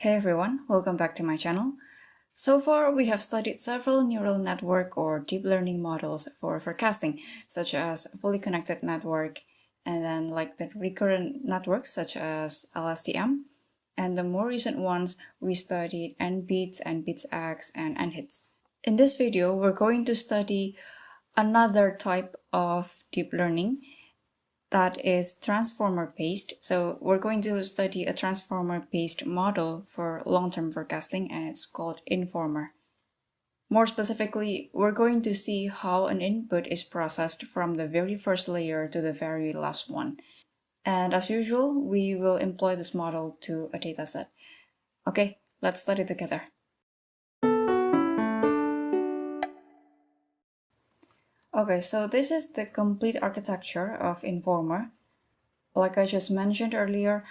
Hey everyone, welcome back to my channel. So far, we have studied several neural network or deep learning models for forecasting, such as fully connected network, and then like the recurrent networks such as LSTM, and the more recent ones, we studied NBits, NBitsX, and NHITS. In this video, we're going to study another type of deep learning that is transformer-based. So we're going to study a transformer-based model for long-term forecasting, and it's called Informer. More specifically, we're going to see how an input is processed from the very first layer to the very last one. And as usual, we will employ this model to a dataset. Okay, let's study together. Okay, so this is the complete architecture of Informer. Like I just mentioned earlier,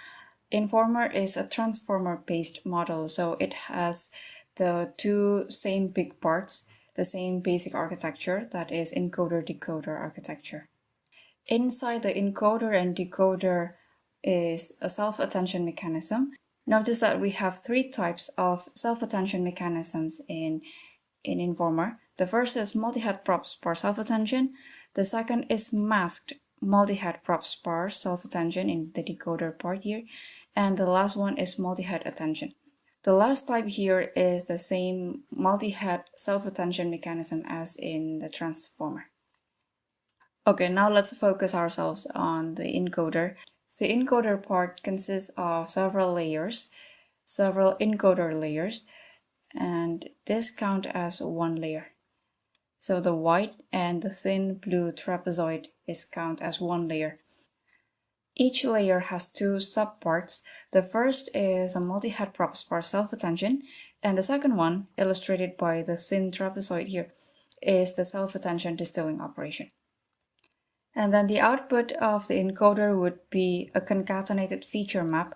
Informer is a transformer-based model, so it has the two same big parts, the same basic architecture, that is encoder-decoder architecture. Inside the encoder and decoder is a self-attention mechanism. Notice that we have three types of self-attention mechanisms in Informer. The first is multi-head ProbSparse self-attention. The second is masked multi-head ProbSparse self-attention in the decoder part here. And the last one is multi-head attention. The last type here is the same multi-head self-attention mechanism as in the transformer. Okay, now let's focus ourselves on the encoder. The encoder part consists of several layers, several encoder layers, and this count as one layer. So the white and the thin blue trapezoid is count as one layer. Each layer has two subparts. The first is a multi-head ProbSparse self-attention, and the second one, illustrated by the thin trapezoid here, is the self-attention distilling operation. And then the output of the encoder would be a concatenated feature map.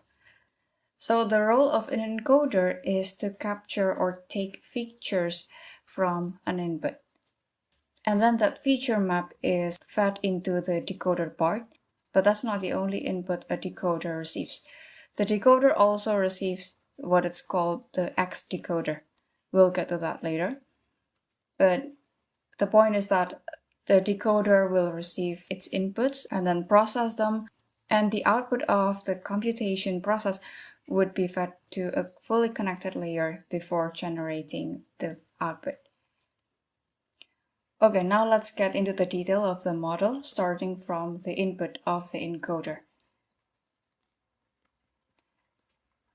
So the role of an encoder is to capture or take features from an input. And then that feature map is fed into the decoder part, but that's not the only input a decoder receives. The decoder also receives what it's called the X decoder. We'll get to that later. But the point is that the decoder will receive its inputs and then process them, and the output of the computation process would be fed to a fully connected layer before generating the output. Okay, now let's get into the detail of the model, starting from the input of the encoder.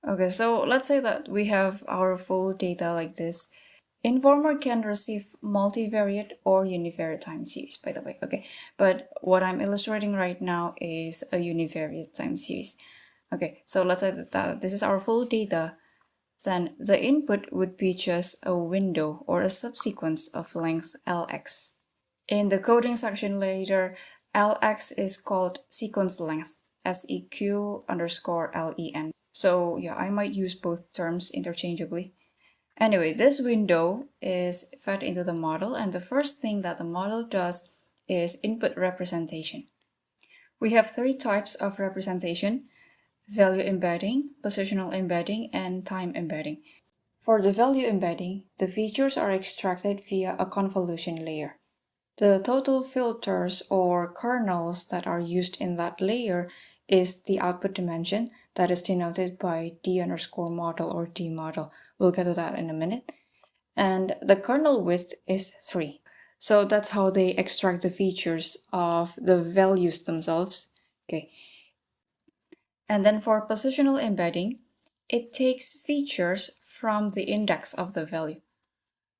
Okay, so let's say that we have our full data like this. Informer can receive multivariate or univariate time series, by the way, okay? But what I'm illustrating right now is a univariate time series. Okay, so let's say that this is our full data. Then the input would be just a window or a subsequence of length Lx. In the coding section later, Lx is called sequence length, seq_len. So yeah, I might use both terms interchangeably. Anyway, this window is fed into the model, and the first thing that the model does is input representation. We have three types of representation: value embedding, positional embedding, and time embedding. For the value embedding, the features are extracted via a convolution layer. The total filters or kernels that are used in that layer is the output dimension that is denoted by d_model or d model. We'll get to that in a minute. And the kernel width is 3. So that's how they extract the features of the values themselves. Okay. And then for positional embedding, it takes features from the index of the value.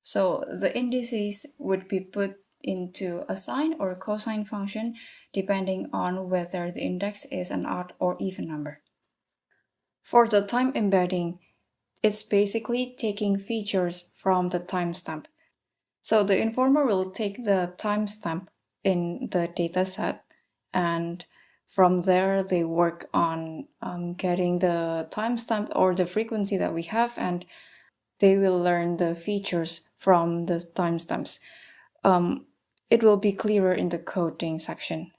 So the indices would be put into a sine or a cosine function depending on whether the index is an odd or even number. For the time embedding, it's basically taking features from the timestamp. So the informer will take the timestamp in the dataset, and from there they work on getting the timestamp or the frequency that we have, and they will learn the features from the timestamps. It will be clearer in the coding section.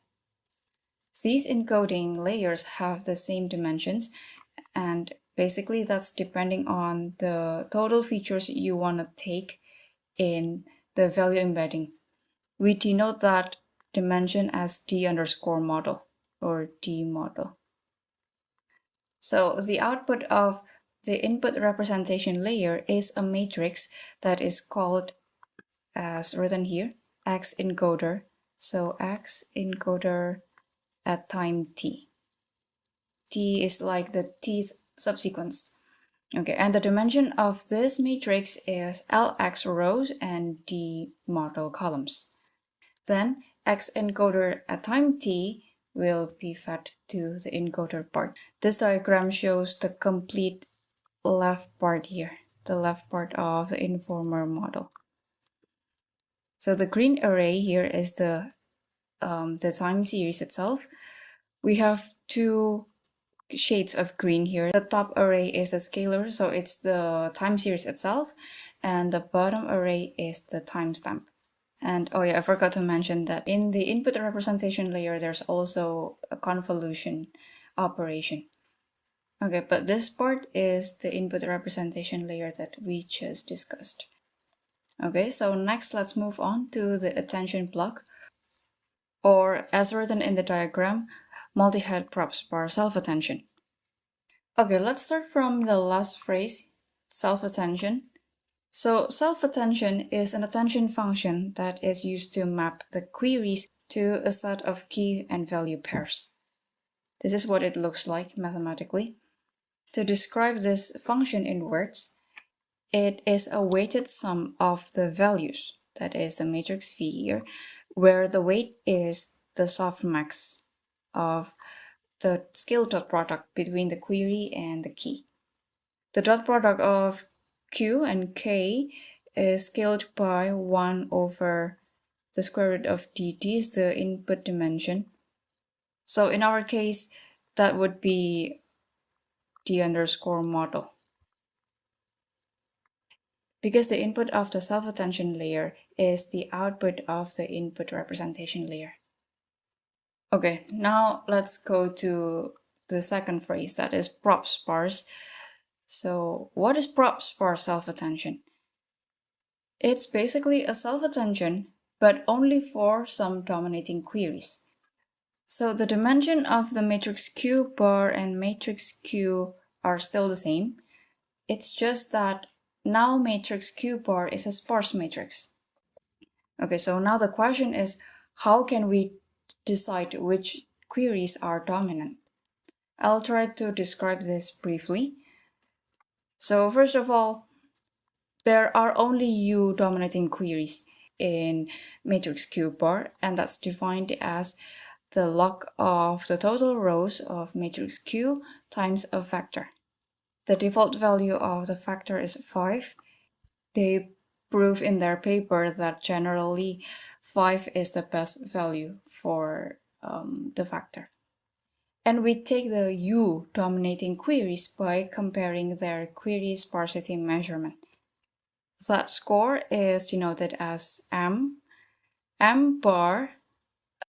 These encoding layers have the same dimensions, and Basically, that's depending on the total features you want to take in the value embedding. We denote that dimension as d_model or d model. So the output of the input representation layer is a matrix that is called, as written here, x encoder. So x encoder at time t. T is like the tth subsequence. Okay, and the dimension of this matrix is Lx rows and D model columns. Then X encoder at time t will be fed to the encoder part. This diagram shows the complete left part here, the left part of the informer model. So the green array here is the time series itself. We have two shades of green here. The top array is the scalar, so it's the time series itself, and the bottom array is the timestamp. And oh yeah, I forgot to mention that in the input representation layer, there's also a convolution operation. Okay, but this part is the input representation layer that we just discussed. Okay, so next let's move on to the attention block, or as written in the diagram, multi-head ProbSparse self-attention. Okay, let's start from the last phrase, self-attention. So self-attention is an attention function that is used to map the queries to a set of key and value pairs. This is what it looks like mathematically. To describe this function in words, it is a weighted sum of the values, that is the matrix V here, where the weight is the softmax of the scale dot product between the query and the key. The dot product of Q and K is scaled by 1 over the square root of dt is the input dimension. So in our case, that would be d_model. Because the input of the self-attention layer is the output of the input representation layer. Okay, now let's go to the second phrase, that is ProbSparse. So what is ProbSparse self-attention? It's basically a self-attention, but only for some dominating queries. So the dimension of the matrix Q bar and matrix Q are still the same. It's just that now matrix Q bar is a sparse matrix. Okay, so now the question is, how can we decide which queries are dominant? I'll try to describe this briefly. So first of all, there are only U dominating queries in matrix Q bar, and that's defined as the log of the total rows of matrix Q times a factor. The default value of the factor is 5. They prove in their paper that generally 5 is the best value for the factor. And we take the U dominating queries by comparing their query sparsity measurement. That score is denoted as M. M bar,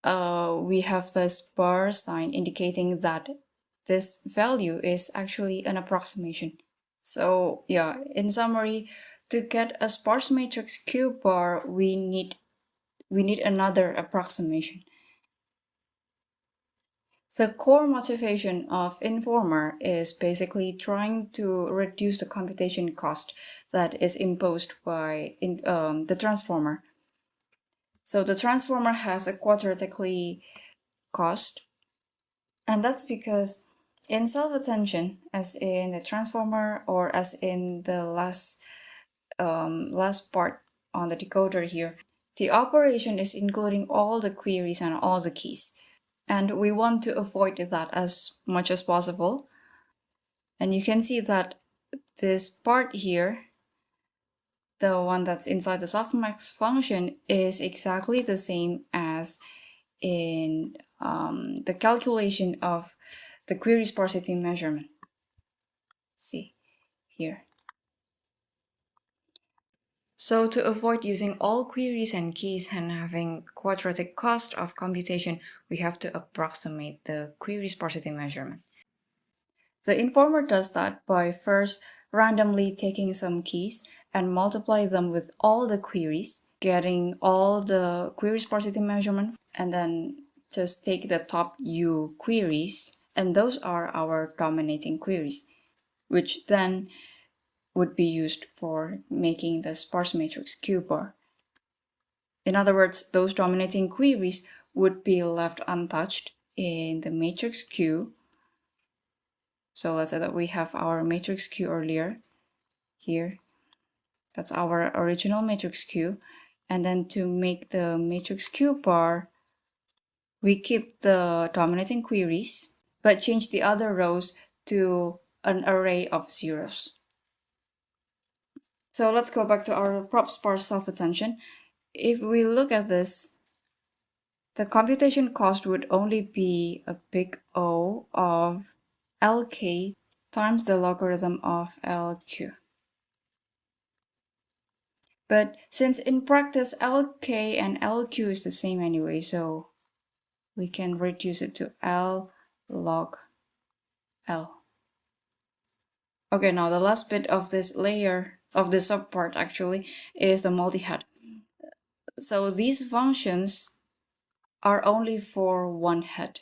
we have this bar sign indicating that this value is actually an approximation. So yeah, in summary, to get a sparse matrix Q bar, we need another approximation. The core motivation of Informer is basically trying to reduce the computation cost that is imposed by the transformer. So the transformer has a quadratically cost, and that's because in self-attention, as in the transformer or as in the last part on the decoder here, the operation is including all the queries and all the keys. And we want to avoid that as much as possible. And you can see that this part here, the one that's inside the softmax function, is exactly the same as in the calculation of the query sparsity measurement. See here. So to avoid using all queries and keys and having quadratic cost of computation, we have to approximate the query sparsity measurement. The informer does that by first randomly taking some keys and multiply them with all the queries, getting all the query sparsity measurement, and then just take the top U queries, and those are our dominating queries, which then would be used for making the sparse matrix Q bar. In other words, those dominating queries would be left untouched in the matrix Q. So let's say that we have our matrix Q earlier here. That's our original matrix Q. And then to make the matrix Q bar, we keep the dominating queries, but change the other rows to an array of zeros. So let's go back to our ProbSparse self-attention. If we look at this, the computation cost would only be a big O of LK times the logarithm of LQ. But since in practice LK and LQ is the same anyway, so we can reduce it to L log L. Okay, now the last bit of this layer, of this subpart actually, is the multi-head. So these functions are only for one head.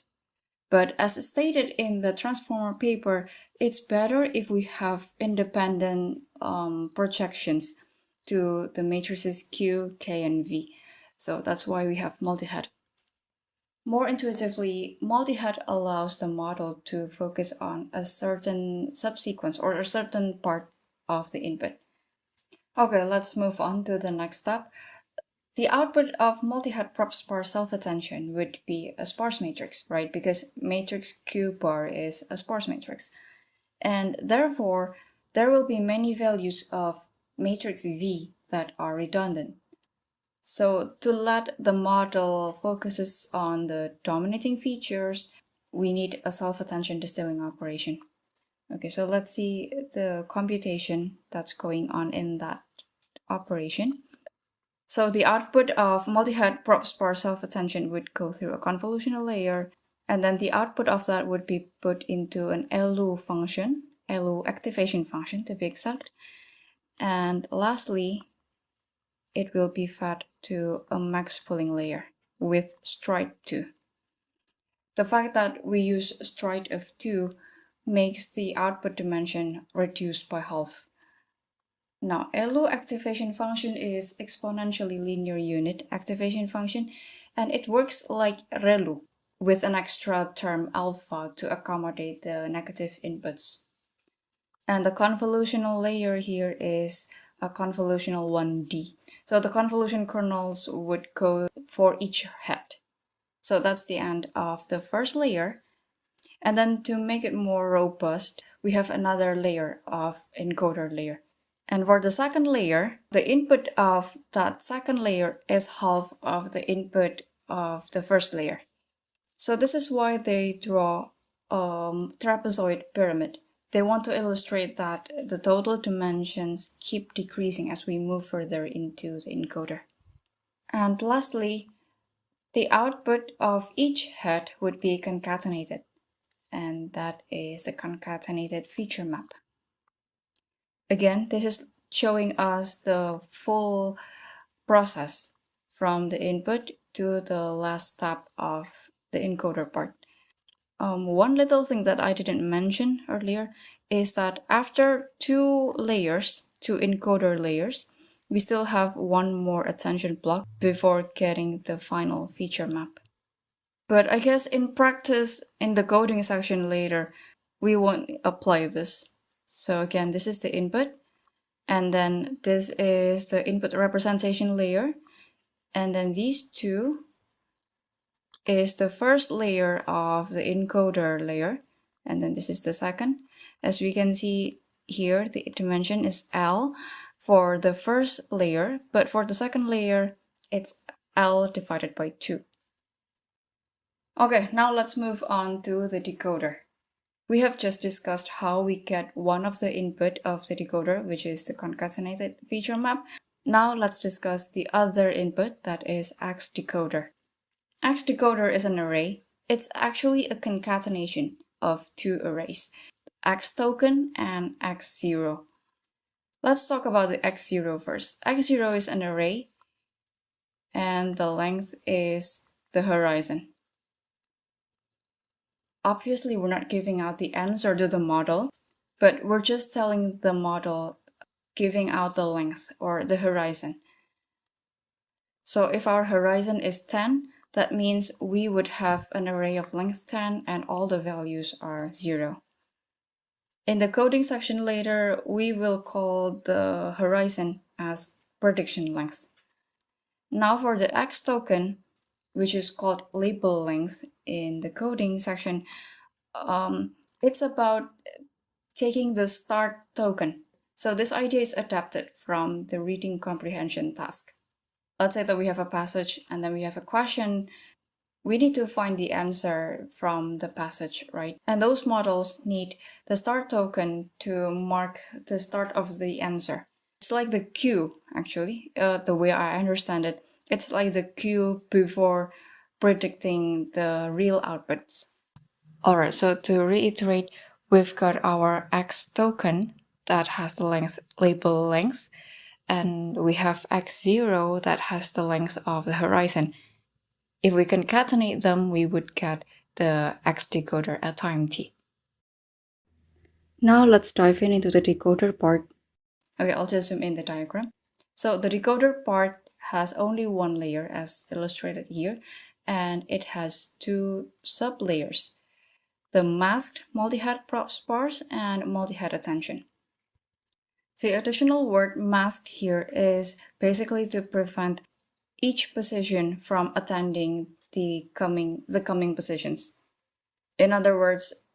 But as stated in the transformer paper, it's better if we have independent projections to the matrices Q, K, and V. So that's why we have multi-head. More intuitively, multi-head allows the model to focus on a certain subsequence or a certain part of the input. Okay, let's move on to the next step. The output of multi-head ProbSparse self-attention would be a sparse matrix, right? Because matrix Q bar is a sparse matrix. And therefore, there will be many values of matrix V that are redundant. So to let the model focuses on the dominating features, we need a self-attention distilling operation. Okay, so let's see the computation that's going on in that operation. So the output of multi-head ProbSparse self-attention would go through a convolutional layer, and then the output of that would be put into an LU function, LU activation function to be exact. And lastly, it will be fed to a max pooling layer with stride 2. The fact that we use stride of 2 makes the output dimension reduced by half. Now, LU activation function is exponentially linear unit activation function, and it works like ReLU with an extra term alpha to accommodate the negative inputs. And the convolutional layer here is a convolutional 1D. So the convolution kernels would go for each head. So that's the end of the first layer. And then to make it more robust, we have another layer of encoder layer. And for the second layer, the input of that second layer is half of the input of the first layer. So this is why they draw a trapezoid pyramid. They want to illustrate that the total dimensions keep decreasing as we move further into the encoder. And lastly, the output of each head would be concatenated, and that is the concatenated feature map. Again, this is showing us the full process from the input to the last step of the encoder part. One little thing that I didn't mention earlier is that after two encoder layers, we still have one more attention block before getting the final feature map. But I guess in practice, in the coding section later, we won't apply this. So again, this is the input, and then this is the input representation layer, and then these two is the first layer of the encoder layer, and then this is the second. As we can see here, the dimension is L for the first layer, but for the second layer, it's L divided by 2. Okay, now let's move on to the decoder. We have just discussed how we get one of the input of the decoder, which is the concatenated feature map. Now let's discuss the other input, that is X decoder. X decoder is an array. It's actually a concatenation of two arrays. x token and x0. Let's talk about the x0 first. X0 is an array, and the length is the horizon. Obviously, we're not giving out the answer to the model, but we're just telling the model giving out the length or the horizon. So if our horizon is 10, that means we would have an array of length 10 and all the values are 0. In the coding section later, we will call the horizon as prediction length. Now for the x token, which is called label length in the coding section, it's about taking the start token. So this idea is adapted from the reading comprehension task. Let's say that we have a passage and then we have a question. We need to find the answer from the passage, right? And those models need the start token to mark the start of the answer. It's like the queue, actually, the way I understand it. It's like the queue before predicting the real outputs. Alright, so to reiterate, we've got our x token that has the length label length, and we have x0 that has the length of the horizon. If we concatenate them, we would get the x decoder at time t. Now let's dive into the decoder part. Okay, I'll just zoom in the diagram. So the decoder part has only one layer as illustrated here, and it has two sub-layers: the masked multi-head ProbSparse and multi-head attention. The additional word masked here is basically to prevent each position from attending the coming positions. In other words,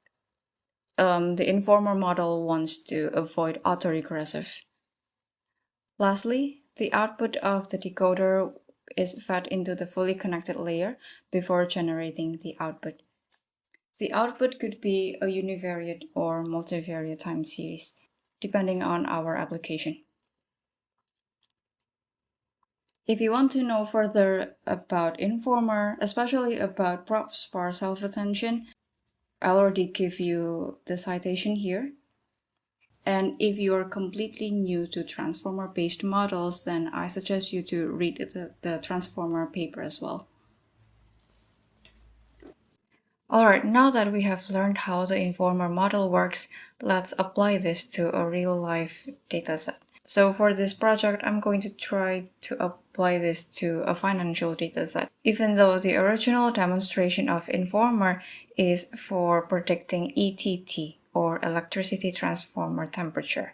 the informer model wants to avoid autoregressive. Lastly, the output of the decoder is fed into the fully connected layer before generating the output. The output could be a univariate or multivariate time series, depending on our application. If you want to know further about Informer, especially about ProbSparse self-attention, I'll already give you the citation here. And if you're completely new to transformer-based models, then I suggest you to read the transformer paper as well. Alright, now that we have learned how the Informer model works, let's apply this to a real-life dataset. So for this project, I'm going to try to apply this to a financial dataset, even though the original demonstration of Informer is for predicting ETT, or electricity transformer temperature.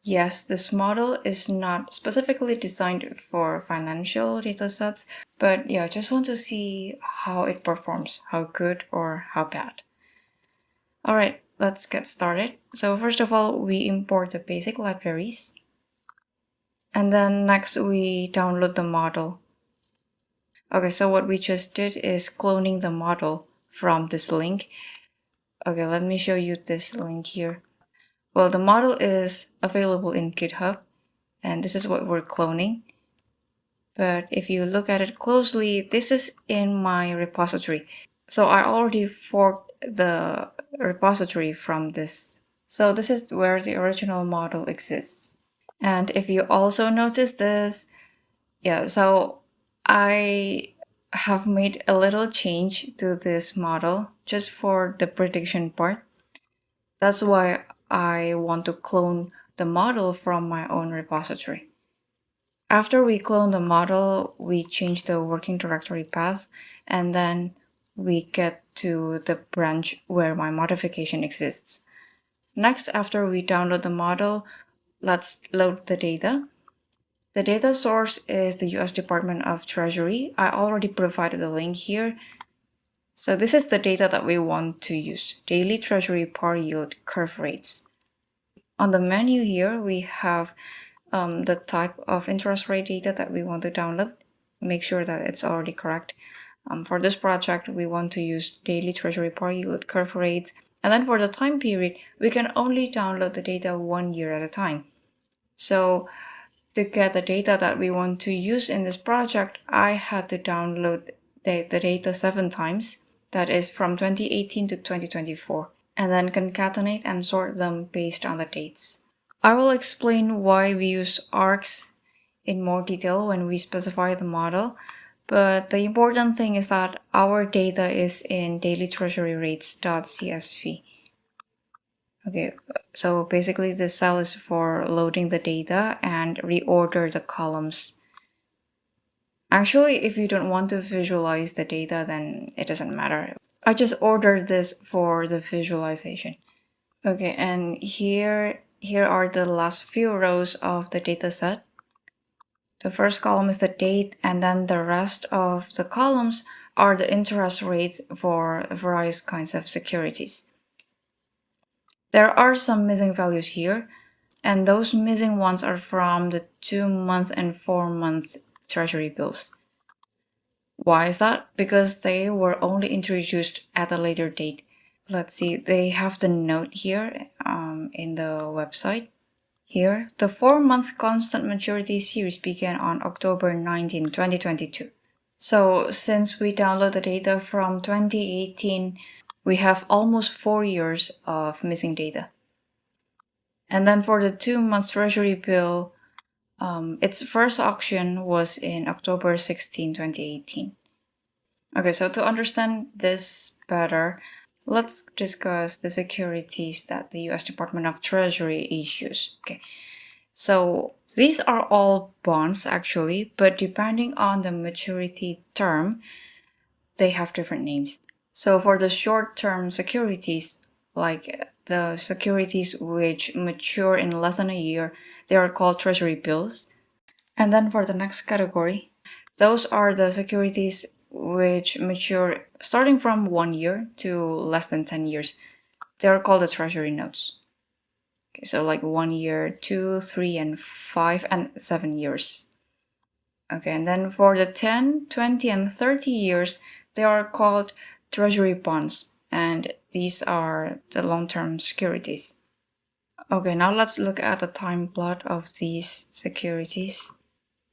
Yes, this model is not specifically designed for financial datasets, but yeah, just want to see how it performs, how good or how bad. Alright, let's get started. So first of all, we import the basic libraries. And then next we download the model. Okay, so what we just did is cloning the model from this link. Okay, let me show you this link here. Well, the model is available in GitHub, and this is what we're cloning. But if you look at it closely, this is in my repository. So I already forked the repository from this. So this is where the original model exists. And if you also notice this, yeah, so I have made a little change to this model just for the prediction part. That's why I want to clone the model from my own repository. After we clone the model, we change the working directory path, and then we get to the branch where my modification exists. Next, after we download the model, let's load the data. The data source is the US Department of Treasury. I already provided the link here. So this is the data that we want to use: daily Treasury par yield curve rates. On the menu here, we have the type of interest rate data that we want to download. Make sure that it's already correct. For this project, we want to use daily Treasury par yield curve rates. And then for the time period, we can only download the data 1 year at a time. So to get the data that we want to use in this project, I had to download the data 7 times. That is from 2018 to 2024. and then concatenate and sort them based on the dates. I will explain why we use arcs in more detail when we specify the model, but the important thing is that our data is in daily treasury rates.csv. Okay, so basically this cell is for loading the data and reorder the columns. Actually, if you don't want to visualize the data, then it doesn't matter. I just ordered this for the visualization. Okay, and here are the last few rows of the data set. The first column is the date, and then the rest of the columns are the interest rates for various kinds of securities. There are some missing values here, and those missing ones are from the 2-month and 4-month treasury bills. Why is that? Because they were only introduced at a later date. Let's see, they have the note here in the website. Here, the 4-month constant maturity series began on October 19, 2022. So since we download the data from 2018, we have almost 4 years of missing data. And then for the 2-month treasury bill, its first auction was in October 16, 2018. Okay, so to understand this better, let's discuss the securities that the US Department of Treasury issues. Okay, so these are all bonds actually, but depending on the maturity term, they have different names. So for the short-term securities, like the securities which mature in less than a year, they are called treasury bills. And then for the next category, those are the securities which mature starting from 1 year to less than 10 years. They are called the treasury notes. Okay, so like 1 year, 2, 3, and 5, and 7 years. Okay, and then for the 10, 20, and 30 years, they are called treasury bonds, and these are the long-term securities. Okay, now let's look at the time plot of these securities.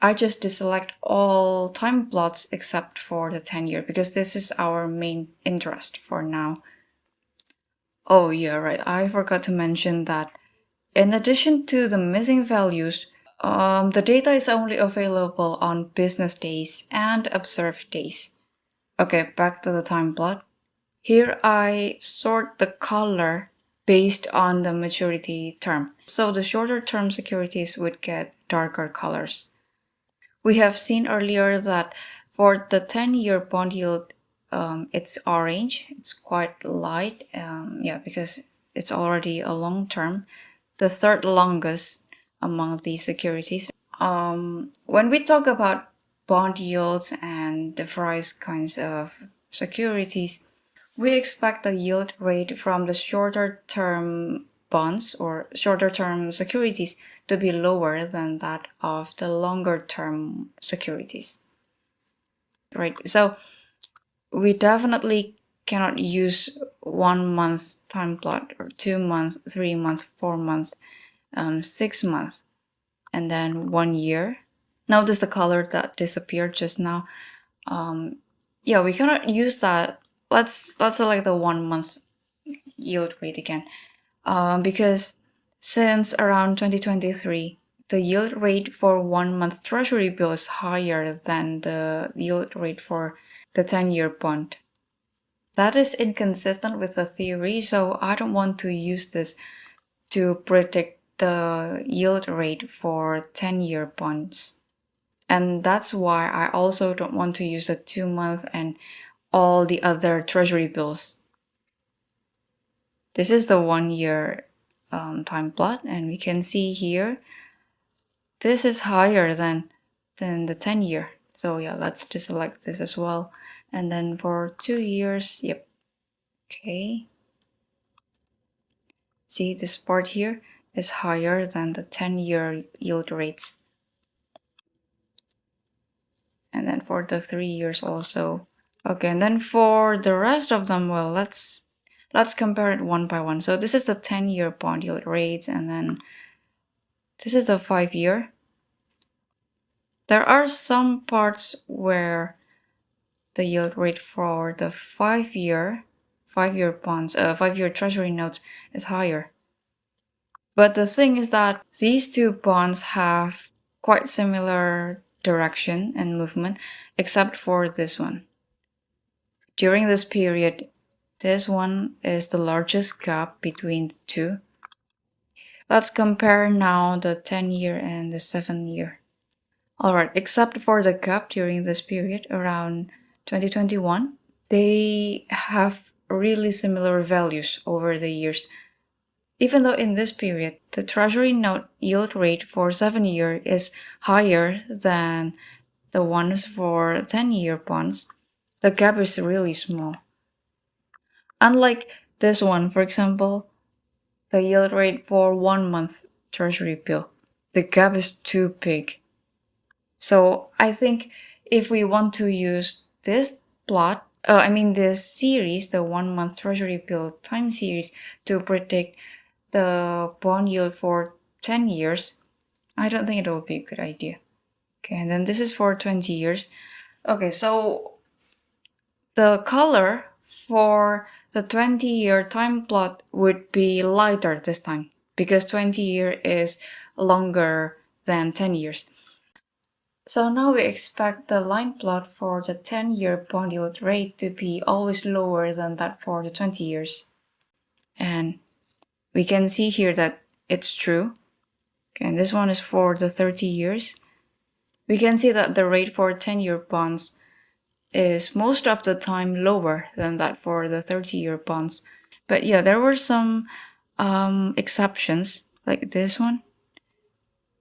I just deselect all time plots except for the 10-year because this is our main interest for now. Oh yeah, right, I forgot to mention that in addition to the missing values, the data is only available on business days and observed days. Okay, back to the time plot. Here I sort the color based on the maturity term. So the shorter term securities would get darker colors. We have seen earlier that for the 10-year bond yield, it's orange. It's quite light, because it's already a long term, the third longest among these securities. When we talk about bond yields and the various kinds of securities, we expect the yield rate from the shorter term bonds or shorter term securities to be lower than that of the longer term securities. Right, so we definitely cannot use 1 month time plot or 2 months, 3 months, 4 months, 6 months, and then 1 year. Notice the color that disappeared just now. We cannot use that. Let's select the 1 month yield rate again, because since around 2023, the yield rate for 1 month treasury bill is higher than the yield rate for the 10-year bond. That is inconsistent with the theory, so I don't want to use this to predict the yield rate for 10-year bonds. And that's why I also don't want to use the 2-month and all the other treasury bills. This is the 1 year time plot, and we can see here this is higher than the 10-year. So yeah, let's deselect this as well. And then for 2 years, yep. Okay. See, this part here is higher than the 10-year yield rates. And then for the 3 years also. Okay, and then for the rest of them, well, let's compare it one by one. So this is the 10-year bond yield rates, and then this is the 5-year. There are some parts where the yield rate for the 5-year 5-year bonds, 5-year Treasury notes is higher. But the thing is that these two bonds have quite similar direction and movement, except for this one. During this period, this one is the largest gap between the two. Let's compare now the 10-year and the 7-year. Alright, except for the gap during this period around 2021, they have really similar values over the years. Even though in this period, the Treasury note yield rate for 7-year is higher than the ones for 10-year bonds, the gap is really small. Unlike this one, for example, the yield rate for 1-month Treasury bill, the gap is too big. So I think if we want to use this plot, this series, the 1-month Treasury bill time series, to predict the bond yield for 10 years, I don't think it will be a good idea. Okay, and then this is for 20 years. Okay, so the color for the 20-year time plot would be lighter this time because 20-year is longer than 10 years. So now we expect the line plot for the 10-year bond yield rate to be always lower than that for the 20 years. And we can see here that it's true. Okay, and this one is for the 30 years. We can see that the rate for 10-year bonds is most of the time lower than that for the 30-year bonds. But yeah, there were some exceptions, like this one,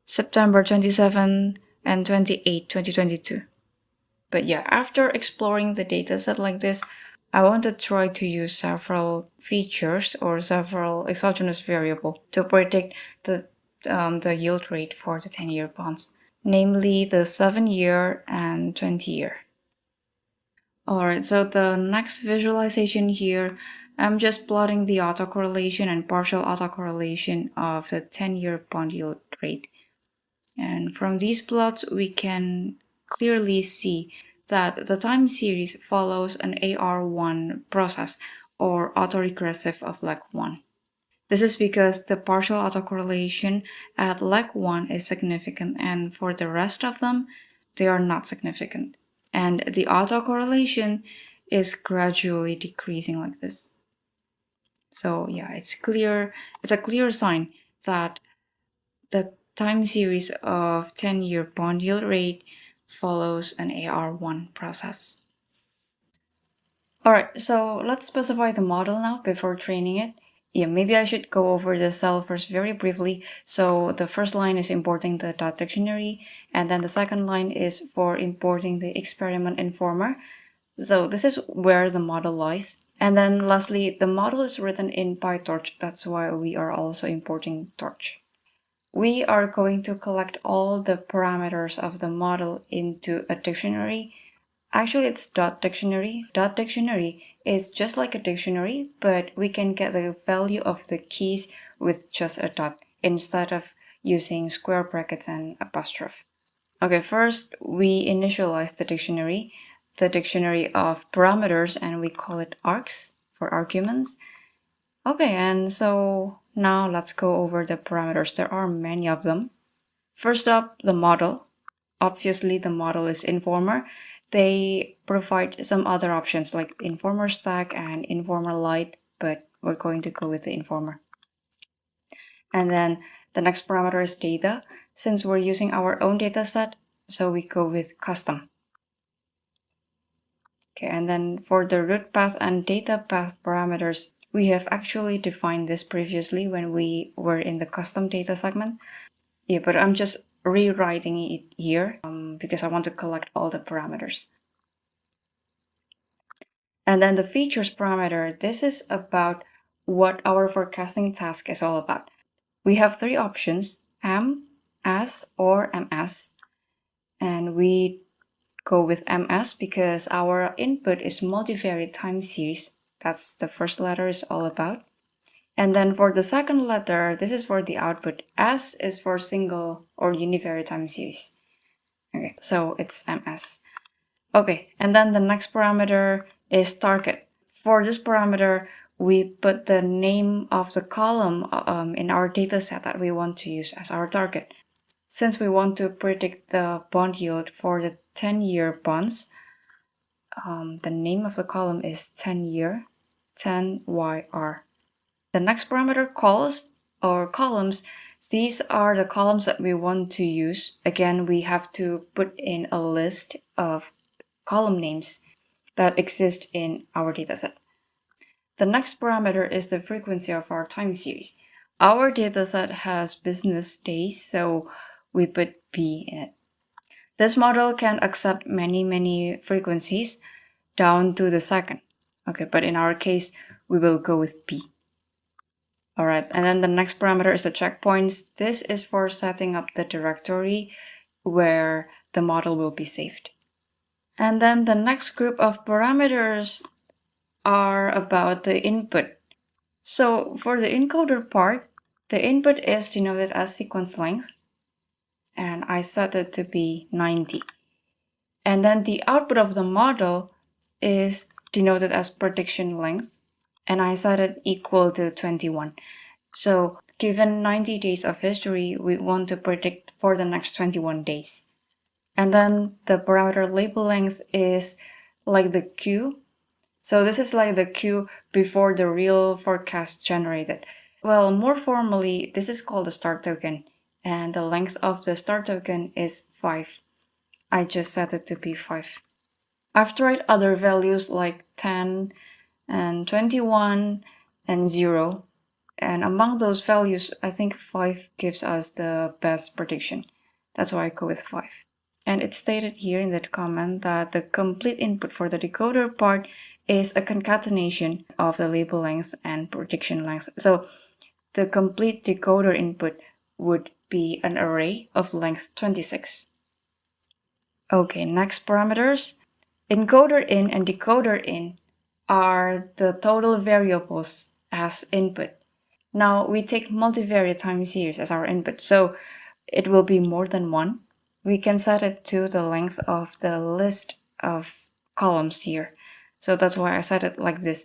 September 27 and 28, 2022. But yeah, after exploring the dataset like this, I want to try to use several features or several exogenous variables to predict the yield rate for the 10-year bonds, namely the 7-year and 20-year. Alright, so the next visualization here, I'm just plotting the autocorrelation and partial autocorrelation of the 10-year bond yield rate. And from these plots, we can clearly see that the time series follows an AR1 process or autoregressive of leg 1. This is because the partial autocorrelation at leg 1 is significant, and for the rest of them, they are not significant. And the autocorrelation is gradually decreasing like this. So yeah, it's a clear sign that the time series of 10-year bond yield rate follows an AR1 process. Alright, so let's specify the model now before training it. Yeah, maybe I should go over the cell first very briefly. So the first line is importing the .dictionary, and then the second line is for importing the experiment informer. So this is where the model lies. And then lastly, the model is written in PyTorch. That's why we are also importing Torch. We are going to collect all the parameters of the model into a dictionary. Actually, it's .dictionary. .dictionary is just like a dictionary, but we can get the value of the keys with just a dot instead of using square brackets and apostrophe. Okay, first we initialize the dictionary of parameters, and we call it args for arguments. Okay, and so now let's go over the parameters. There are many of them. First up, the model. Obviously, the model is informer. They provide some other options like informer stack and informer light, but we're going to go with the informer. And then the next parameter is data. Since we're using our own data set, so we go with custom. Okay, and then for the root path and data path parameters, we have actually defined this previously when we were in the custom data segment. Yeah, but I'm just rewriting it here because I want to collect all the parameters. And then the features parameter, this is about what our forecasting task is all about. We have three options, M, S, or MS. And we go with MS because our input is multivariate time series. That's the first letter is all about. And then for the second letter, this is for the output. S is for single or univariate time series. Okay, so it's MS. Okay, and then the next parameter is target. For this parameter, we put the name of the column in our data set that we want to use as our target. Since we want to predict the bond yield for the 10-year bonds, the name of the column is 10-year, 10YR. The next parameter, calls or columns, these are the columns that we want to use. Again, we have to put in a list of column names that exist in our dataset. The next parameter is the frequency of our time series. Our dataset has business days, so we put B in it. This model can accept many frequencies down to the second. Okay, but in our case, we will go with B. All right, and then the next parameter is the checkpoints. This is for setting up the directory where the model will be saved. And then the next group of parameters are about the input. So for the encoder part, the input is denoted as sequence length, and I set it to be 90. And then the output of the model is denoted as prediction length, and I set it equal to 21. So given 90 days of history, we want to predict for the next 21 days. And then the parameter label length is like the queue. So this is like the queue before the real forecast generated. Well, more formally, this is called the start token, and the length of the start token is 5. I just set it to be 5. I've tried other values like 10 and 21 and 0. And among those values, I think 5 gives us the best prediction. That's why I go with 5. And it's stated here in the comment that the complete input for the decoder part is a concatenation of the label length and prediction length. So the complete decoder input would be an array of length 26. Okay, next parameters. Encoder in and decoder in are the total variables as input. Now we take multivariate time series as our input, so it will be more than 1. We can set it to the length of the list of columns here. So that's why I set it like this.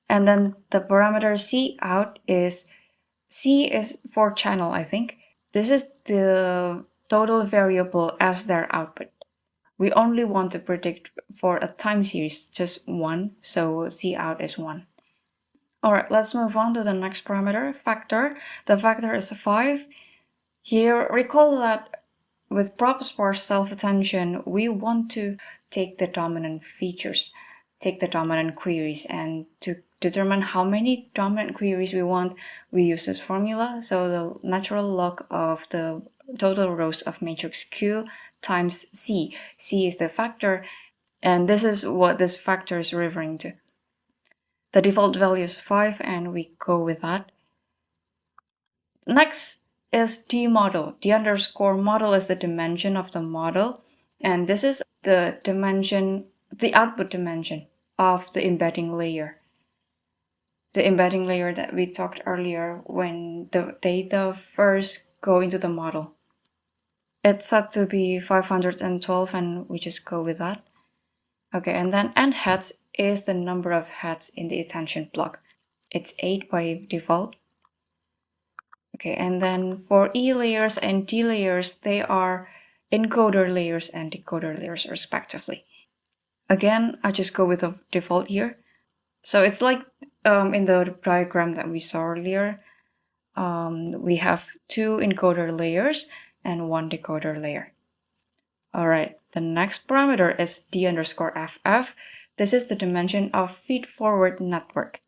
And then the parameter C out is, C is for channel, I think. This is the total variable as their output. We only want to predict for a time series, just 1, so C out is 1. Alright, let's move on to the next parameter, factor. The factor is 5. Here, recall that with ProbSparse self-attention, we want to take the dominant features, take the dominant queries, and to determine how many dominant queries we want, we use this formula. So the natural log of the total rows of matrix Q times C. C is the factor, and this is what this factor is referring to. The default value is 5, and we go with that. Next is D model. D underscore model is the dimension of the model, and this is the dimension, the output dimension of the embedding layer. The embedding layer that we talked earlier when the data first go into the model. It's set to be 512, and we just go with that. Okay, and then N heads is the number of heads in the attention block. It's 8 by default. Okay, and then for E layers and D layers, they are encoder layers and decoder layers respectively. Again, I just go with the default here. So it's like in the diagram that we saw earlier, we have 2 encoder layers and 1 decoder layer. Alright, the next parameter is D underscore FF. This is the dimension of feed-forward network.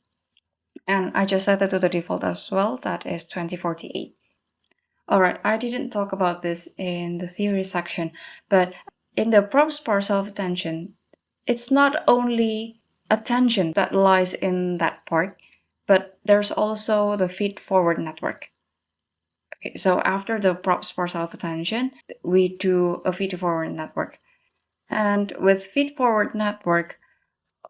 And I just set it to the default as well, that is 2048. Alright, I didn't talk about this in the theory section, but in the ProbSparse self-attention, it's not only attention that lies in that part, but there's also the feed-forward network. Okay, so after the ProbSparse self-attention, we do a feed-forward network. And with feed-forward network,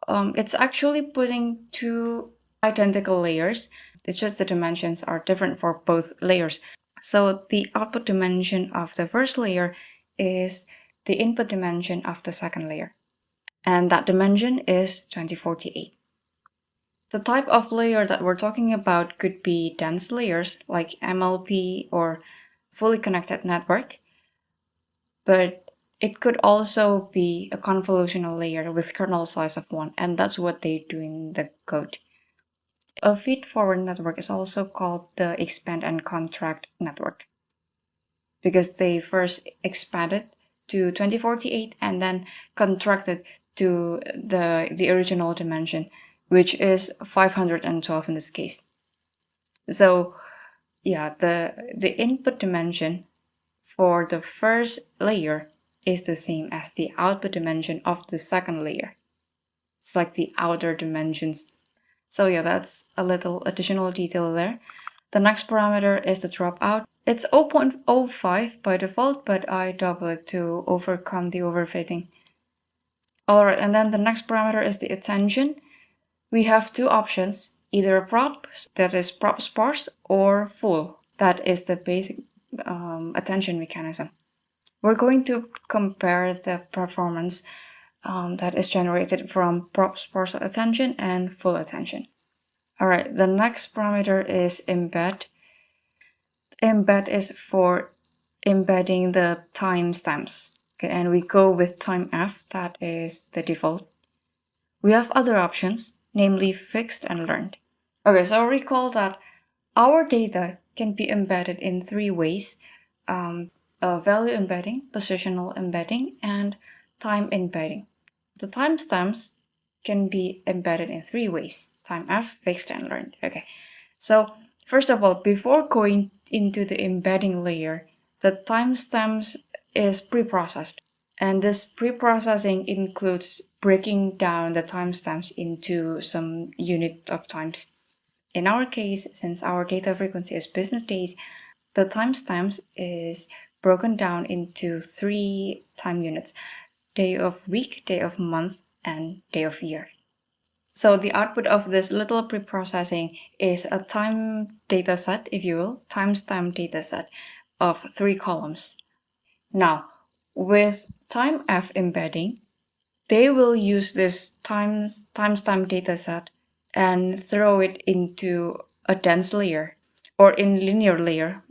it's actually putting 2 identical layers. It's just the dimensions are different for both layers. So the output dimension of the first layer is the input dimension of the second layer. And that dimension is 2048. The type of layer that we're talking about could be dense layers like MLP or fully connected network, but it could also be a convolutional layer with kernel size of 1, and that's what they do in the code. A feed-forward network is also called the expand and contract network because they first expanded to 2048 and then contracted to the original dimension, which is 512 in this case. So yeah, the input dimension for the first layer is the same as the output dimension of the second layer. It's like the outer dimensions. So yeah, that's a little additional detail there. The next parameter is the dropout. It's 0.05 by default, but I double it to overcome the overfitting. Alright, and then the next parameter is the attention. We have two options, either prop, that is ProbSparse, or full, that is the basic attention mechanism. We're going to compare the performance that is generated from ProbSparse attention and full attention. Alright, the next parameter is embed. Embed is for embedding the timestamps. Okay, and we go with time f, that is the default. We have other options, namely fixed and learned. Okay, so recall that our data can be embedded in three ways: value embedding, positional embedding, and time embedding. The timestamps can be embedded in three ways: time f, fixed, and learned. Okay, so first of all, before going into the embedding layer, the timestamps is pre-processed. And this pre-processing includes breaking down the timestamps into some unit of times. In our case, since our data frequency is business days, the timestamps is broken down into 3 time units: day of week, day of month, and day of year. So the output of this little pre-processing is a time dataset, if you will, timestamp dataset of 3 columns. Now, with time f embedding, they will use this timestamp dataset and throw it into a dense layer or in linear layer,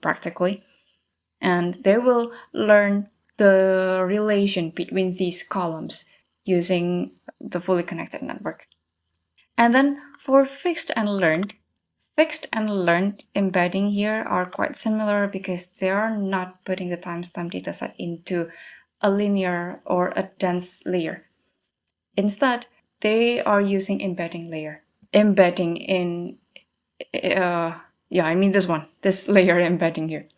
practically, and they will learn the relation between these columns using the fully connected network. And then for fixed and learned embedding here are quite similar because they are not putting the timestamp dataset into a linear or a dense layer. Instead, they are using embedding layer. Embedding in, this layer embedding here.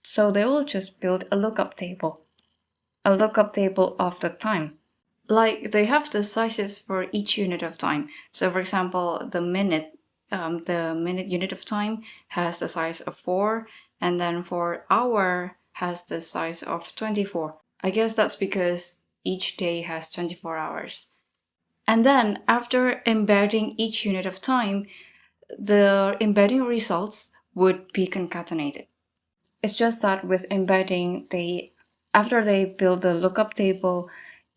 So they will just build a lookup table of the time. Like they have the sizes for each unit of time. So for example, the minute unit of time has the size of 4, and then for hour has the size of 24. I guess that's because each day has 24 hours. And then after embedding each unit of time, the embedding results would be concatenated. It's just that with embedding, after they build the lookup table,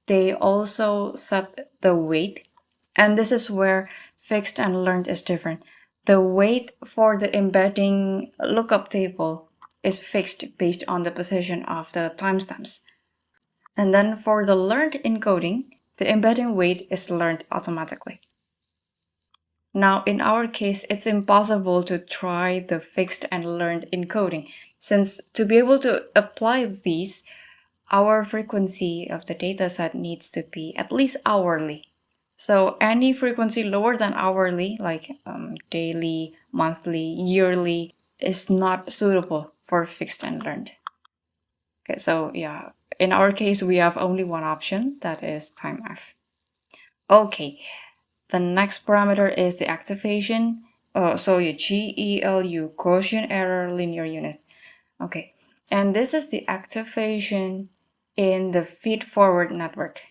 they also set the weight. And this is where fixed and learned is different. The weight for the embedding lookup table is fixed based on the position of the timestamps. And then for the learned encoding, the embedding weight is learned automatically. Now, in our case, it's impossible to try the fixed and learned encoding, since to be able to apply these, our frequency of the dataset needs to be at least hourly. So any frequency lower than hourly, like daily, monthly, yearly, is not suitable for fixed and learned. Okay, so yeah, in our case, we have only one option, that is time f. Okay, the next parameter is the activation. So your GELU, Gaussian error linear unit. Okay, and this is the activation in the feed-forward network.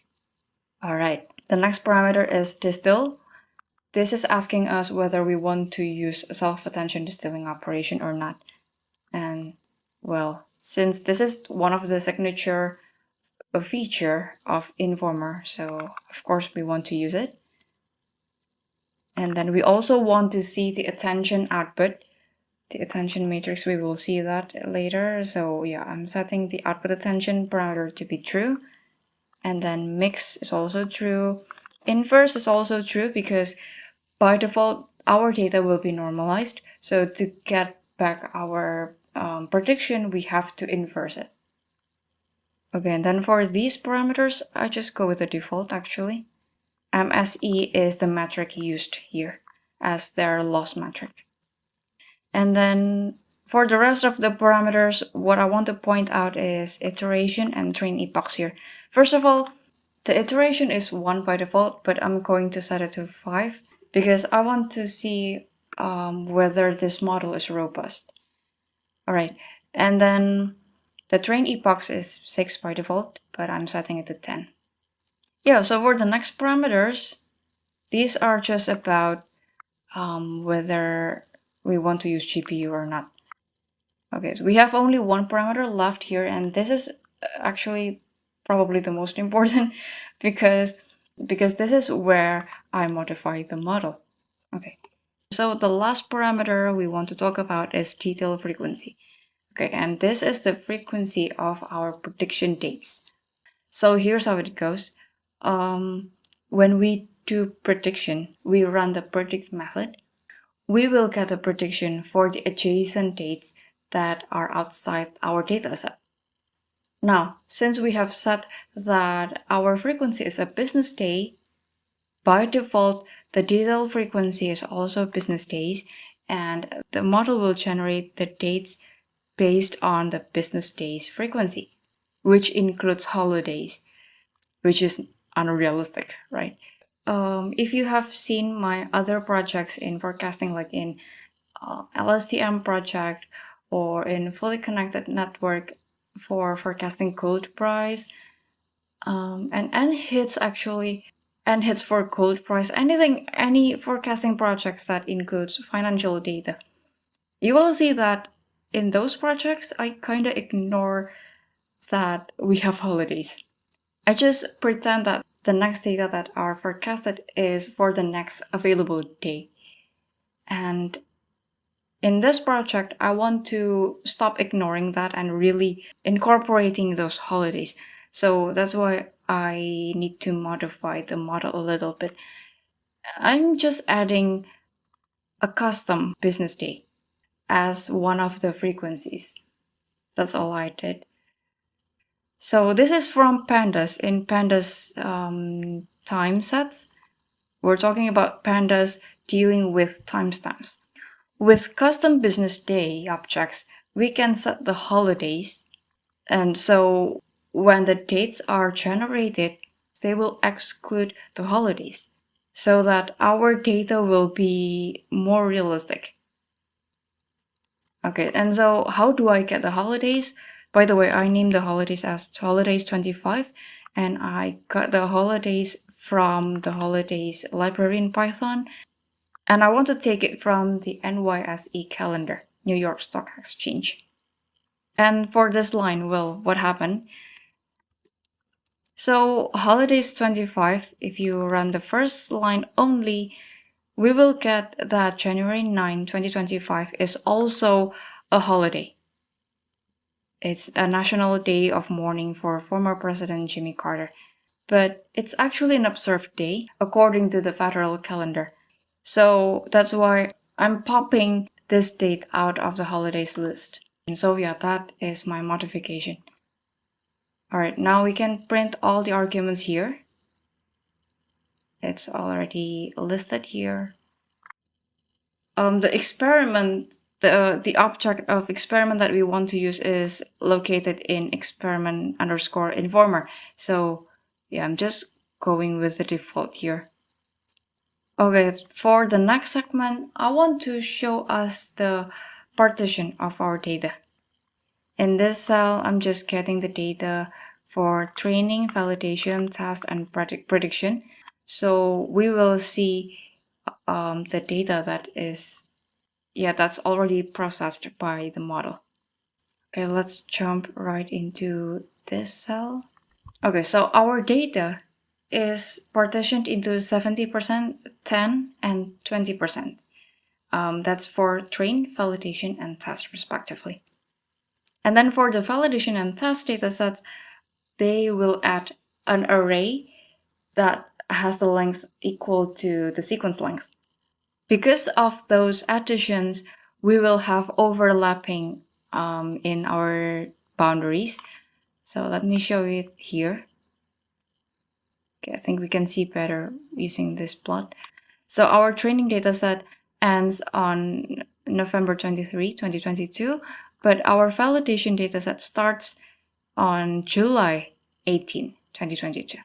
All right, the next parameter is distill. This is asking us whether we want to use a self-attention distilling operation or not. And well, since this is one of the signature feature of Informer, so of course we want to use it. And then we also want to see the attention output, the attention matrix. We will see that later. So yeah, I'm setting the output attention parameter to be true. And then mix is also true. Inverse is also true because by default, our data will be normalized. So to get back our prediction, we have to inverse it. Okay, and then for these parameters, I just go with the default actually. MSE is the metric used here as their loss metric. And then for the rest of the parameters, what I want to point out is iteration and train epochs here. First of all, the iteration is 1 by default, but I'm going to set it to 5 because I want to see whether this model is robust. All right, and then the train epochs is 6 by default, but I'm setting it to 10. Yeah, so for the next parameters, these are just about whether we want to use GPU or not. Okay, so we have only one parameter left here, and this is actually probably the most important because this is where I modify the model. Okay, so the last parameter we want to talk about is detail frequency. Okay, and this is the frequency of our prediction dates. So here's how it goes. When we do prediction, we run the predict method. We will get a prediction for the adjacent dates that are outside our dataset. Now, since we have set that our frequency is a business day, by default, the detail frequency is also business days, and the model will generate the dates based on the business days frequency, which includes holidays, which is unrealistic, right? If you have seen my other projects in forecasting, like in LSTM project or in fully connected network for forecasting gold price, and hits actually, and hits for gold price, any forecasting projects that includes financial data, you will see that in those projects, I kind of ignore that we have holidays. I just pretend that the next data that are forecasted is for the next available day. And in this project, I want to stop ignoring that and really incorporating those holidays. So that's why I need to modify the model a little bit. I'm just adding a custom business day as one of the frequencies. That's all I did. So this is from Pandas. In Pandas time sets, we're talking about Pandas dealing with timestamps. With custom business day objects, we can set the holidays. And so when the dates are generated, they will exclude the holidays so that our data will be more realistic. Okay, and so how do I get the holidays? By the way, I named the holidays as holidays 25, and I got the holidays from the holidays library in Python. And I want to take it from the NYSE calendar, New York Stock Exchange. And for this line, well, what happened? So holidays 25, if you run the first line only, we will get that January 9, 2025 is also a holiday. It's a national day of mourning for former President Jimmy Carter. But it's actually an observed day according to the federal calendar. So that's why I'm popping this date out of the holidays list. And so yeah, that is my modification. All right, now we can print all the arguments here. It's already listed here. The experiment, the object of experiment that we want to use is located in experiment_informer. So yeah, I'm just going with the default here. Okay, for the next segment, I want to show us the partition of our data. In this cell, I'm just getting the data for training, validation, test, and prediction. So we will see the data that is, that's already processed by the model. Okay, let's jump right into this cell. Okay, so our data is partitioned into 70%, 10, and 20%. That's for train, validation, and test respectively. And then for the validation and test datasets, they will add an array that has the length equal to the sequence length. Because of those additions, we will have overlapping in our boundaries. So let me show you here. Okay, I think we can see better using this plot. So our training dataset ends on November 23, 2022, but our validation dataset starts on July 18, 2022.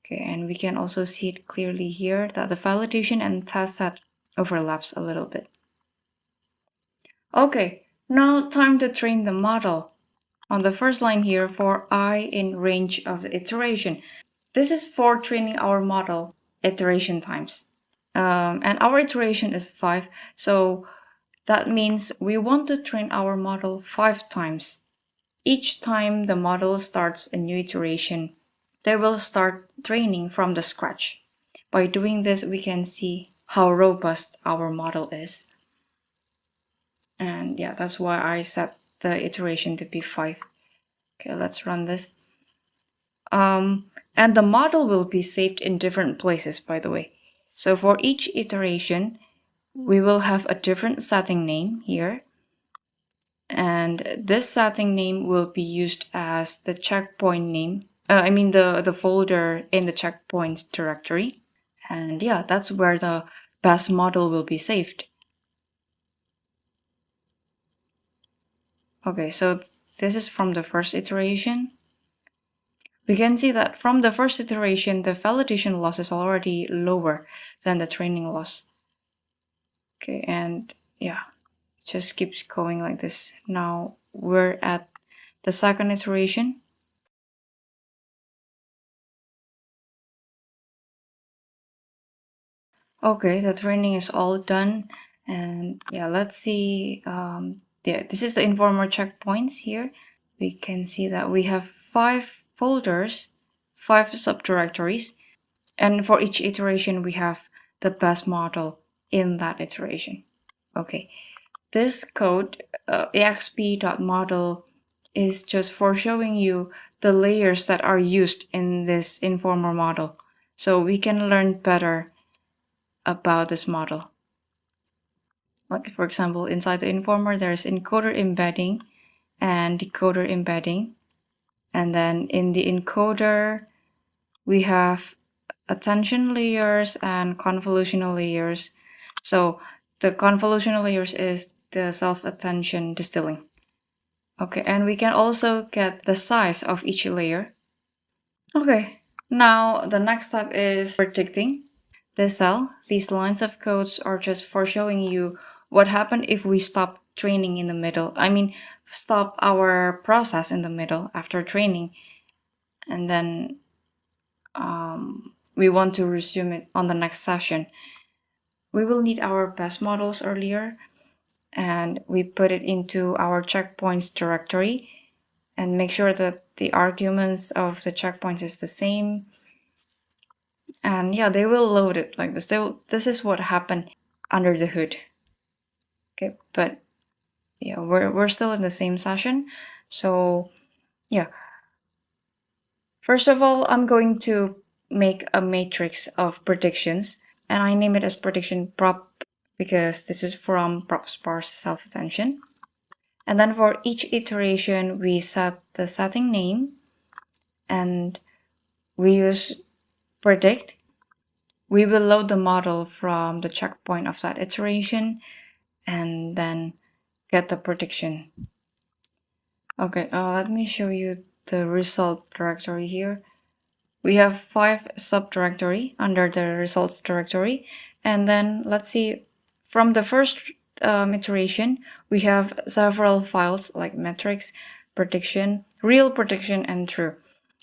Okay, and we can also see it clearly here that the validation and test set overlaps a little bit. Okay, now time to train the model. On the first line here, for I in range of the iteration. This is for training our model iteration times. And our iteration is 5, so that means we want to train our model 5 times. Each time the model starts a new iteration, they will start training from the scratch. By doing this, we can see how robust our model is. And yeah, that's why I set the iteration to be 5. Okay, let's run this. And the model will be saved in different places, by the way. So for each iteration, we will have a different setting name here. And this setting name will be used as the checkpoint name. The folder in the checkpoints directory. And yeah, that's where the best model will be saved. Okay, so this is from the first iteration. We can see that from the first iteration, the validation loss is already lower than the training loss. Okay, and yeah, it just keeps going like this. Now we're at the second iteration. Okay, the training is all done. And yeah, let's see. This is the informer checkpoints here. We can see that we have 5 folders, 5 subdirectories. And for each iteration, we have the best model in that iteration. Okay, this code, exp.model, is just for showing you the layers that are used in this informer model, so we can learn better about this model. Like for example, inside the informer, there's encoder embedding and decoder embedding. And then in the encoder, we have attention layers and convolutional layers. So the convolutional layers is the self-attention distilling. Okay, and we can also get the size of each layer. Okay, now the next step is predicting the cell. These lines of codes are just for showing you what happened if we stop training in the middle. Stop our process in the middle after training, and then we want to resume it on the next session. We will need our best models earlier, and we put it into our checkpoints directory and make sure that the arguments of the checkpoints is the same. And yeah, they will load it like this. This is what happened under the hood. Okay, but yeah, we're still in the same session. So yeah, first of all, I'm going to make a matrix of predictions, and I name it as prediction prop because this is from ProbSparse self-attention. And then for each iteration, we set the setting name and we use predict. We will load the model from the checkpoint of that iteration and then get the prediction. Okay, let me show you the result directory here. We have 5 subdirectory under the results directory. And then let's see, from the first iteration, we have several files like metrics, prediction, real prediction, and true.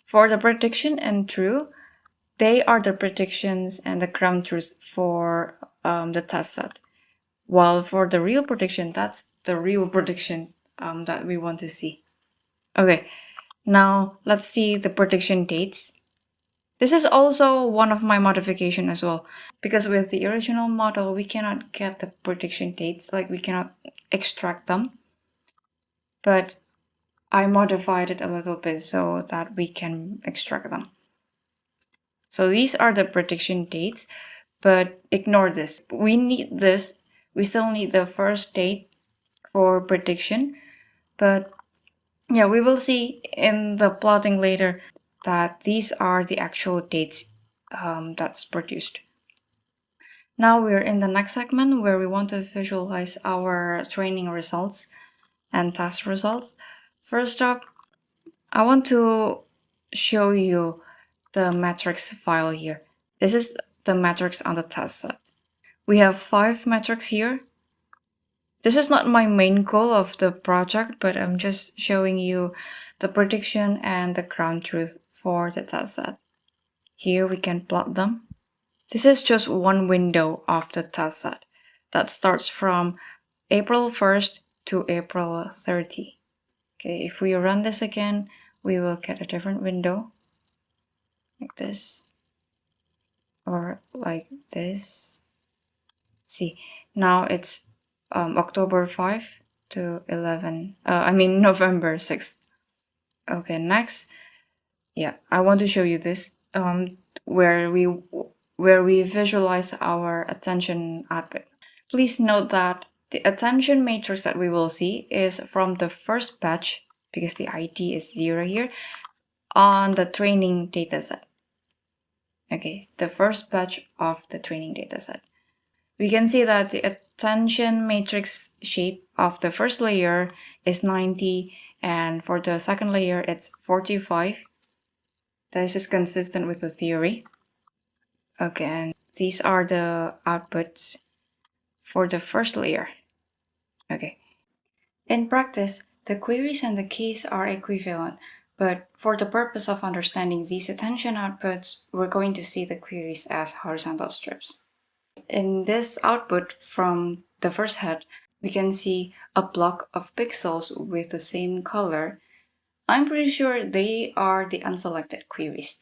For the prediction and true, they are the predictions and the ground truth for the test set. While for the real prediction, that's the real prediction that we want to see. Okay, now let's see the prediction dates. This is also one of my modification as well, because with the original model, we cannot get the prediction dates, like we cannot extract them. But I modified it a little bit so that we can extract them. So these are the prediction dates, but ignore this. We need this. We still need the first date for prediction, but yeah, we will see in the plotting later that these are the actual dates that's produced. Now we're in the next segment where we want to visualize our training results and test results. First up, I want to show you the metrics file here. This is the metrics on the test set. We have 5 metrics here. This is not my main goal of the project, but I'm just showing you the prediction and the ground truth for the test set. Here we can plot them. This is just one window of the test set that starts from April 1st to April 30. Okay, if we run this again, we will get a different window, like this, or like this. See, now it's October 5 to 11, November 6th. Okay, next, yeah, I want to show you this, where we visualize our attention output. Please note that the attention matrix that we will see is from the first batch, because the ID is 0 here, on the training dataset. Okay, the first batch of the training dataset. We can see that the attention matrix shape of the first layer is 90, and for the second layer it's 45. This is consistent with the theory. Okay, and these are the outputs for the first layer. Okay. In practice, the queries and the keys are equivalent, but for the purpose of understanding these attention outputs, we're going to see the queries as horizontal strips. In this output from the first head, we can see a block of pixels with the same color. I'm pretty sure they are the unselected queries.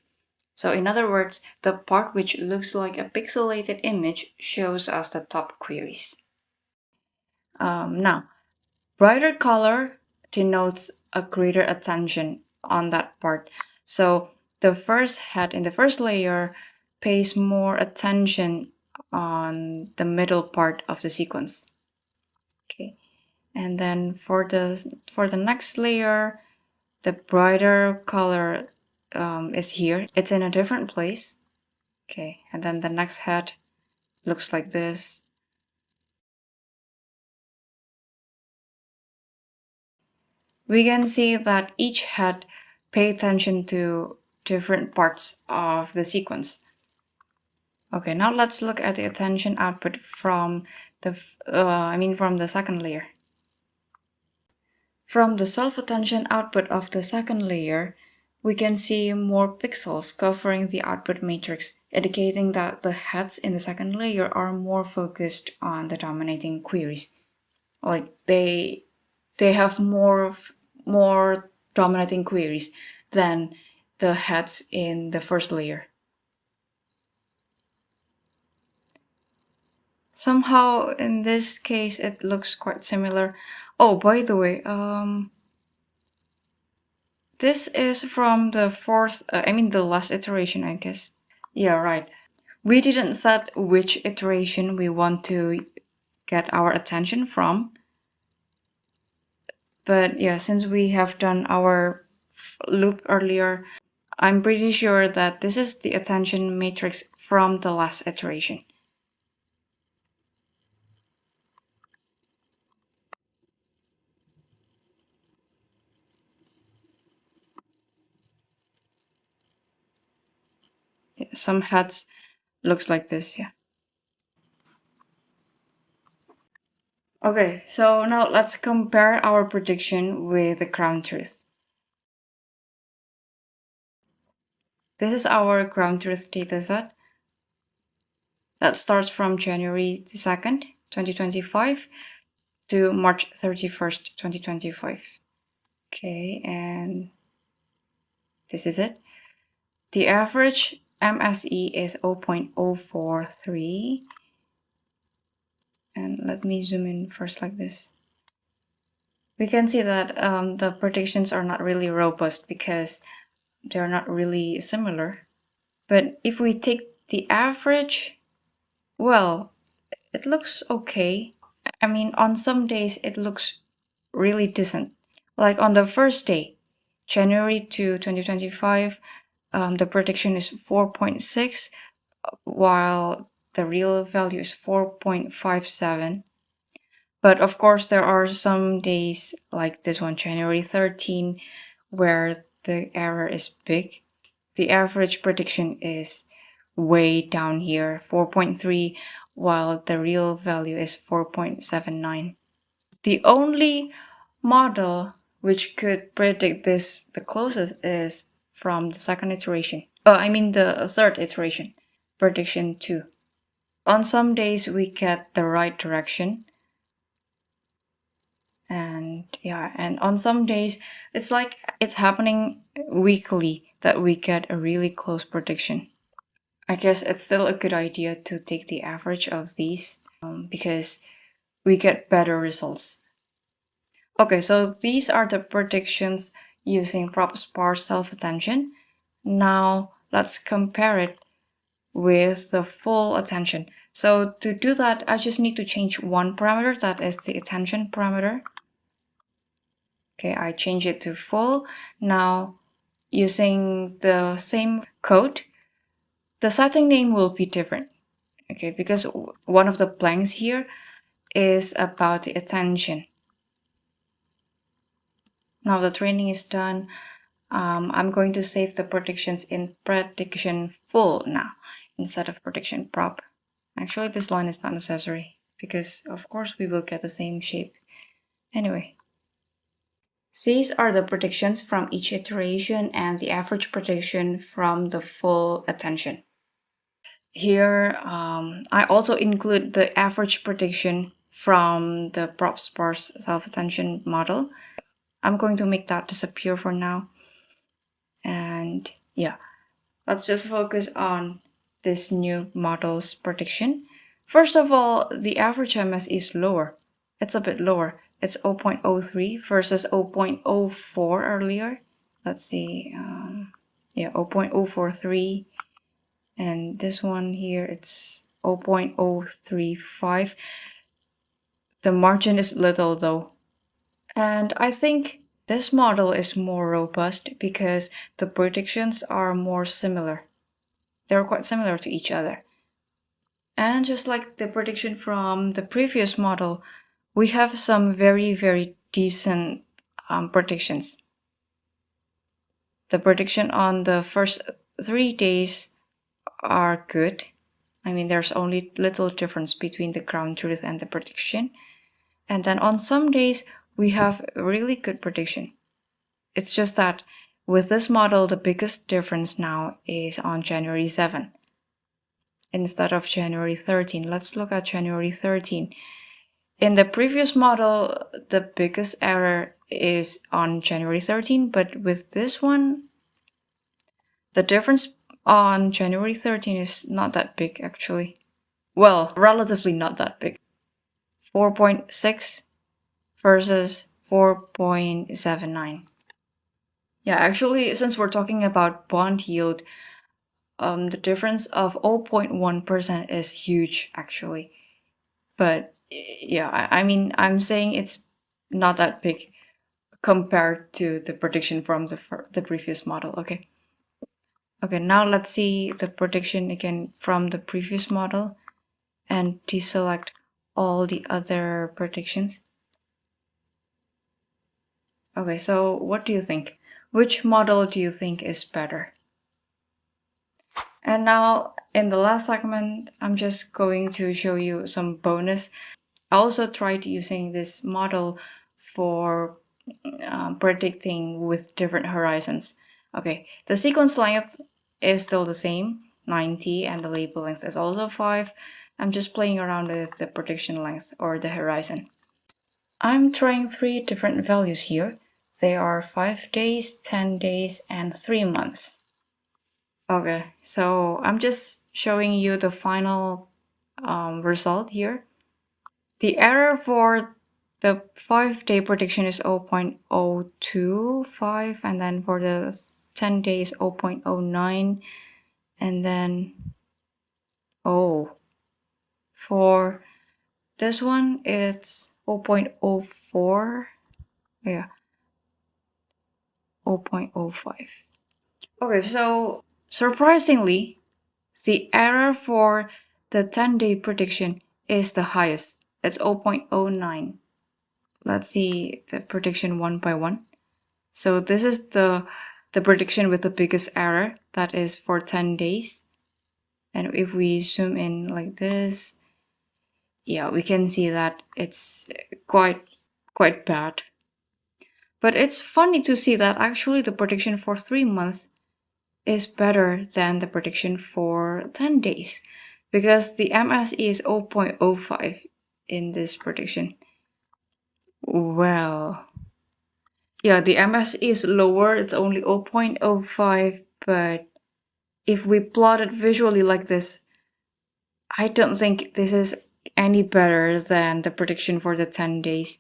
So in other words, the part which looks like a pixelated image shows us the top queries. Now, brighter color denotes a greater attention on that part. So the first head in the first layer pays more attention on the middle part of the sequence. Okay, and then for the next layer, the brighter color is here. It's in a different place. Okay, and then the next head looks like this. We can see that each head pay attention to different parts of the sequence. Okay, now let's look at the attention output from the second layer. From the self-attention output of the second layer, we can see more pixels covering the output matrix, indicating that the heads in the second layer are more focused on the dominating queries. Like they have more dominating queries than the heads in the first layer. Somehow in this case it looks quite similar. Oh, by the way, this is from the the last iteration, I guess. Yeah, right. We didn't set which iteration we want to get our attention from. But yeah, since we have done our loop earlier, I'm pretty sure that this is the attention matrix from the last iteration. Yeah, some heads looks like this, yeah. Okay, so now let's compare our prediction with the ground truth. This is our ground truth dataset that starts from January 2nd, 2025 to March 31st, 2025. Okay, and this is it. The average MSE is 0.043. And let me zoom in first like this. We can see that the predictions are not really robust because they're not really similar. But if we take the average, well, it looks okay. I mean, on some days it looks really decent. Like on the first day, January to 2025, the prediction is 4.6, while the real value is 4.57. But of course, there are some days like this one, January 13, where the error is big. The average prediction is way down here, 4.3, while the real value is 4.79. The only model which could predict this the closest is from the second iteration. The third iteration, prediction 2. On some days we get the right direction. And on some days it's like it's happening weekly that we get a really close prediction. I guess it's still a good idea to take the average of these because we get better results. Okay, so these are the predictions using ProbSparse self-attention. Now let's compare it with the full attention. So to do that, I just need to change one parameter, that is the attention parameter. Okay, I change it to full. Now, using the same code, the setting name will be different. Okay, because one of the blanks here is about the attention. Now the training is done. I'm going to save the predictions in prediction full now instead of prediction prop. Actually, this line is not necessary because of course we will get the same shape. Anyway, these are the predictions from each iteration and the average prediction from the full attention. Here, I also include the average prediction from the ProbSparse self-attention model. I'm going to make that disappear for now. And yeah, let's just focus on this new model's prediction. First of all, the average MS is lower. It's a bit lower. It's 0.03 versus 0.04 earlier. Let's see. 0.043. And this one here, it's 0.035. The margin is little though. And I think this model is more robust because the predictions are more similar. They're quite similar to each other. And just like the prediction from the previous model, we have some very, very decent predictions. The prediction on the first 3 days are good. I mean, there's only little difference between the ground truth and the prediction. And then on some days, we have really good prediction. It's just that with this model, the biggest difference now is on January 7 instead of January 13. Let's look at January 13. In the previous model, the biggest error is on January 13, but with this one, the difference on January 13 is not that big actually. Well, relatively not that big. 4.6 versus 4.79. Yeah, actually, since we're talking about bond yield, the difference of 0.1% is huge actually. But yeah, I'm saying it's not that big compared to the prediction from the previous model. Okay, now let's see the prediction again from the previous model and deselect all the other predictions. Okay, so what do you think? Which model do you think is better? And now in the last segment, I'm just going to show you some bonus. I also tried using this model for predicting with different horizons. Okay, the sequence length is still the same, 90, and the label length is also 5. I'm just playing around with the prediction length or the horizon. I'm trying 3 different values here. They are 5 days, 10 days, and 3 months. Okay, so I'm just showing you the final result here. The error for the 5-day prediction is 0.025, and then for the 10 days 0.09, and then for this one it's 0.04, yeah, 0.05. Okay, so surprisingly, the error for the 10-day prediction is the highest. It's 0.09. Let's see the prediction one by one. So this is the prediction with the biggest error, that is for 10 days. And if we zoom in like this, yeah, we can see that it's quite bad. But it's funny to see that actually the prediction for 3 months is better than the prediction for 10 days, because the MSE is 0.05 in this prediction. Well, yeah, the MSE is lower, it's only 0.05, but if we plot it visually like this, I don't think this is any better than the prediction for the 10 days.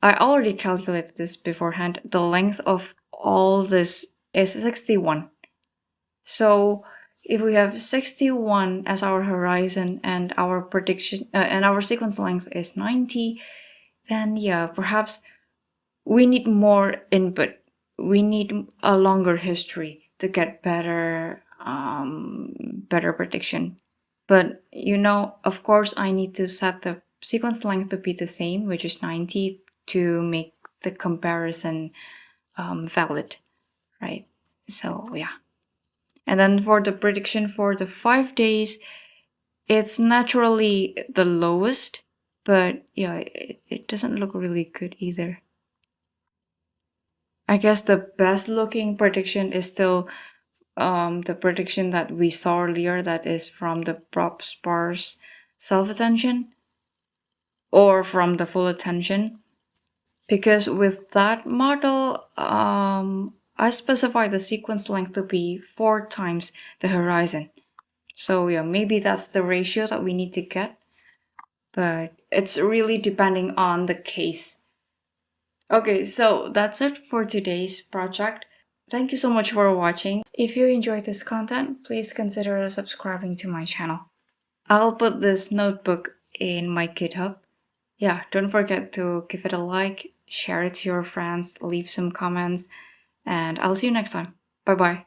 I already calculated this beforehand. The length of all this is 61. So if we have 61 as our horizon and our prediction and our sequence length is 90, then yeah, perhaps we need more input. We need a longer history to get better prediction. But of course, I need to set the sequence length to be the same, which is 90, to make the comparison valid, right? So yeah. And then for the prediction for the 5 days, it's naturally the lowest, but yeah, it doesn't look really good either. I guess the best looking prediction is still the prediction that we saw earlier, that is from the ProbSparse self-attention or from the full attention. Because with that model, I specify the sequence length to be 4 times the horizon. So yeah, maybe that's the ratio that we need to get, but it's really depending on the case. Okay, so that's it for today's project. Thank you so much for watching. If you enjoyed this content, please consider subscribing to my channel. I'll put this notebook in my GitHub. Yeah, don't forget to give it a like, share it to your friends, leave some comments, and I'll see you next time. Bye bye.